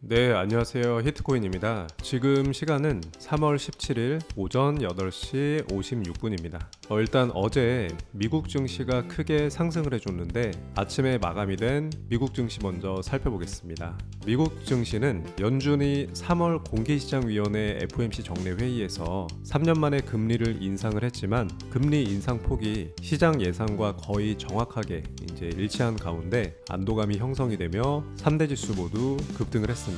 네, 안녕하세요. 히트코인입니다. 지금 시간은 3월 17일 오전 8시 56분입니다. 일단 어제 미국 증시가 크게 상승을 해줬는데 아침에 마감이 된 미국 증시 먼저 살펴보겠습니다. 미국 증시는 연준이 3월 공개시장위원회 FOMC 정례 회의에서 3년 만에 금리를 인상을 했지만 금리 인상 폭이 시장 예상과 거의 정확하게 이제 일치한 가운데 안도감이 형성이 되며 3대 지수 모두 급등을 했습니다.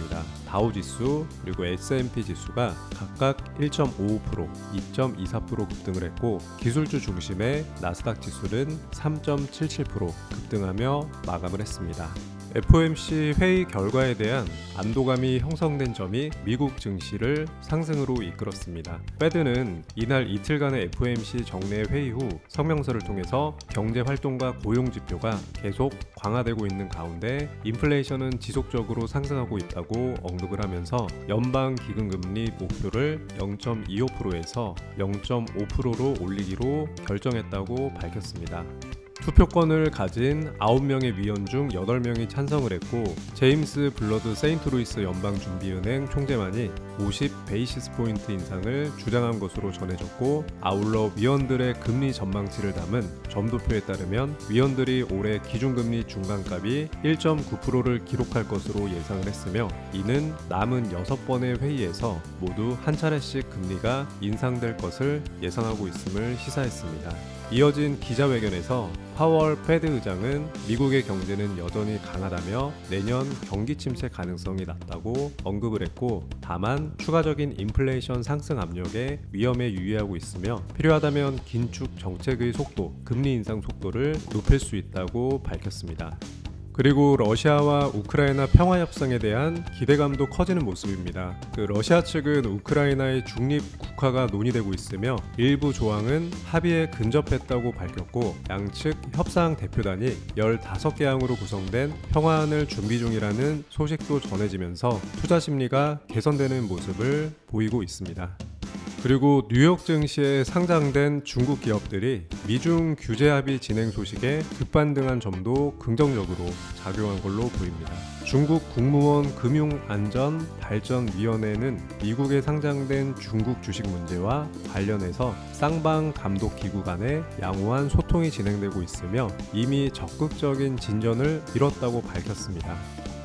다우 지수 그리고 S&P 지수가 각각 1.55%, 2.24% 급등을 했고 기술주 중심의 나스닥 지수는 3.77% 급등하며 마감을 했습니다. FOMC 회의 결과에 대한 안도감이 형성된 점이 미국 증시를 상승으로 이끌었습니다. 페드는 이날 이틀간의 FOMC 정례 회의 후 성명서를 통해서 경제 활동과 고용 지표가 계속 강화되고 있는 가운데 인플레이션은 지속적으로 상승하고 있다고 언급을 하면서 연방 기금금리 목표를 0.25%에서 0.5%로 올리기로 결정했다고 밝혔습니다. 투표권을 가진 9명의 위원 중 8명이 찬성을 했고 제임스 블러드 세인트루이스 연방준비은행 총재만이 50 베이시스 포인트 인상을 주장한 것으로 전해졌고 아울러 위원들의 금리 전망치를 담은 점도표에 따르면 위원들이 올해 기준금리 중간값이 1.9%를 기록할 것으로 예상을 했으며 이는 남은 6번의 회의에서 모두 한 차례씩 금리가 인상될 것을 예상하고 있음을 시사했습니다. 이어진 기자회견에서 파월 페드 의장은 미국의 경제는 여전히 강하다며 내년 경기 침체 가능성이 낮다고 언급을 했고 다만 추가적인 인플레이션 상승 압력에 위험에 유의하고 있으며 필요하다면 긴축 정책의 속도, 금리 인상 속도를 높일 수 있다고 밝혔습니다. 그리고 러시아와 우크라이나 평화 협상에 대한 기대감도 커지는 모습입니다. 러시아 측은 우크라이나의 중립 국화가 논의되고 있으며 일부 조항은 합의에 근접했다고 밝혔고 양측 협상 대표단이 15개 항으로 구성된 평화안을 준비 중이라는 소식도 전해지면서 투자 심리가 개선되는 모습을 보이고 있습니다. 그리고 뉴욕 증시에 상장된 중국 기업들이 미중 규제 합의 진행 소식에 급반등한 점도 긍정적으로 작용한 걸로 보입니다. 중국 국무원 금융안전발전위원회는 미국에 상장된 중국 주식 문제와 관련해서 쌍방 감독 기구 간의 양호한 소통이 진행되고 있으며 이미 적극적인 진전을 이뤘다고 밝혔습니다.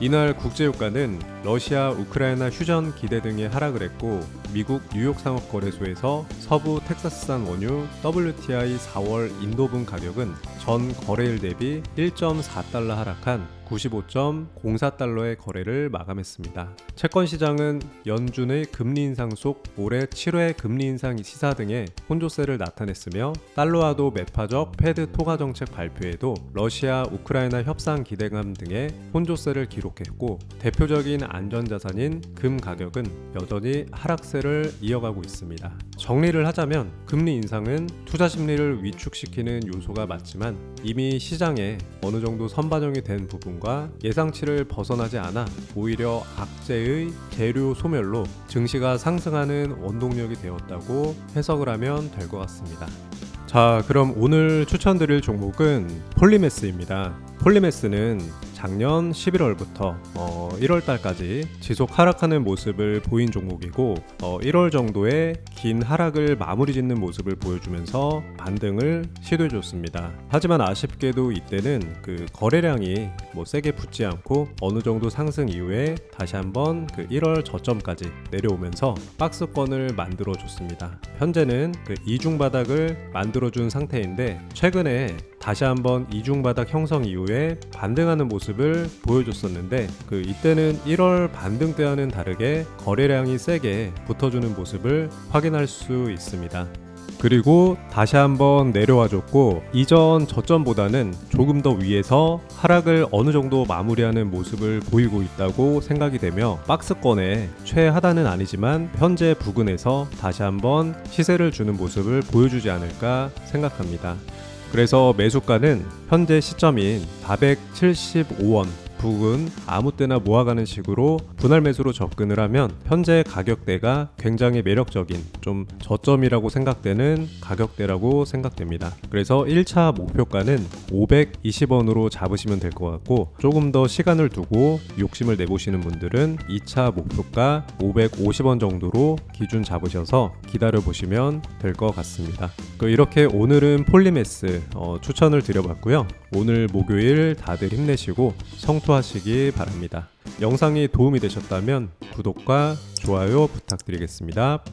이날 국제유가는 러시아, 우크라이나 휴전 기대 등에 하락을 했고 미국 뉴욕 상업거래소에서 서부 텍사스산 원유 WTI 4월 인도분 가격은 전 거래일 대비 1.4달러 하락한 95.04달러의 거래를 마감했습니다. 채권 시장은 연준의 금리 인상 속 올해 7회 금리 인상 시사 등의 혼조세를 나타냈으며 달러화도 매파적 패드 토가 정책 발표에도 러시아, 우크라이나 협상 기대감 등의 혼조세를 기록했고 대표적인 안전자산인 금 가격은 여전히 하락세를 이어가고 있습니다. 정리를 하자면 금리 인상은 투자 심리를 위축시키는 요소가 맞지만 이미 시장에 어느 정도 선반영이 된 부분과 예상치를 벗어나지 않아 오히려 악재의 재료 소멸로 증시가 상승하는 원동력이 되었다고 해석을 하면 될 것 같습니다. 자, 그럼 오늘 추천드릴 종목은 폴리메스입니다. 폴리메스는 작년 11월부터 1월달까지 지속 하락하는 모습을 보인 종목이고 1월 정도의 긴 하락을 마무리 짓는 모습을 보여주면서 반등을 시도해줬습니다. 하지만 아쉽게도 이때는 거래량이 세게 붙지 않고 어느 정도 상승 이후에 다시 한번 1월 저점까지 내려오면서 박스권을 만들어줬습니다. 현재는 이중바닥을 만들어준 상태인데 최근에 다시 한번 이중바닥 형성 이후에 반등하는 모습을 보여줬었는데 이때는 1월 반등 때와는 다르게 거래량이 세게 붙어주는 모습을 확인할 수 있습니다. 그리고 다시 한번 내려와줬고 이전 저점보다는 조금 더 위에서 하락을 어느 정도 마무리하는 모습을 보이고 있다고 생각이 되며 박스권의 최하단은 아니지만 현재 부근에서 다시 한번 시세를 주는 모습을 보여주지 않을까 생각합니다. 그래서 매수가는 현재 시점인 475원 북은 아무 때나 모아가는 식으로 분할 매수로 접근을 하면 현재 가격대가 굉장히 매력적인 좀 저점이라고 생각되는 가격대라고 생각됩니다. 그래서 1차 목표가는 520원으로 잡으시면 될 것 같고, 조금 더 시간을 두고 욕심을 내보시는 분들은 2차 목표가 550원 정도로 기준 잡으셔서 기다려 보시면 될 것 같습니다. 이렇게 오늘은 폴리메스 추천을 드려봤고요. 오늘 목요일 다들 힘내시고 성투하시기 바랍니다. 영상이 도움이 되셨다면 구독과 좋아요 부탁드리겠습니다.